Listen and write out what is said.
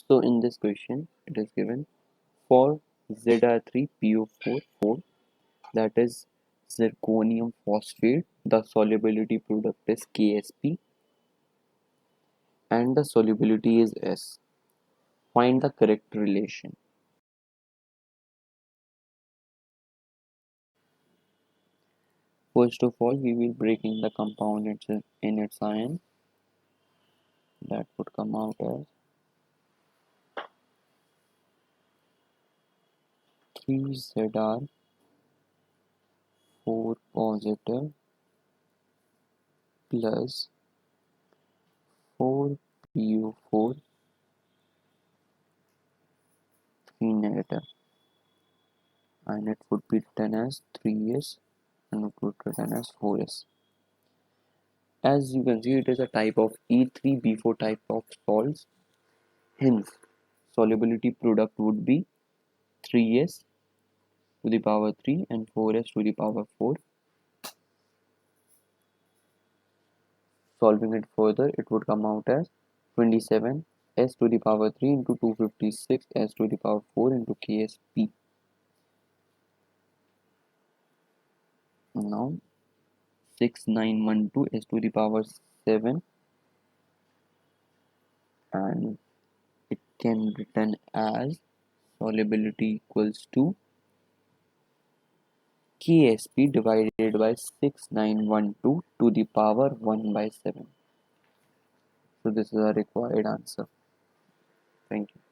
So in this question, it is given for Zr3PO4, that is zirconium phosphate, the solubility product is Ksp and the solubility is S. Find the correct relation. First of all, we will breaking the compound in its ion. That would come out as 3Zr 4 positive plus 4PO4 3 negative, and it would be written as 3S and it would be written as 4S. As you can see, it is a type of E3B4 type of salts. Hence, solubility product would be 3S to the power 3 and 4S to the power 4. Solving it further, it would come out as 27 S to the power 3 into 256 S to the power 4 into Ksp. Now 6912 S to the power 7, and it can be written as solubility equals to Ksp divided by 6912 to the power 1 by 7. So this is our required answer. Thank you.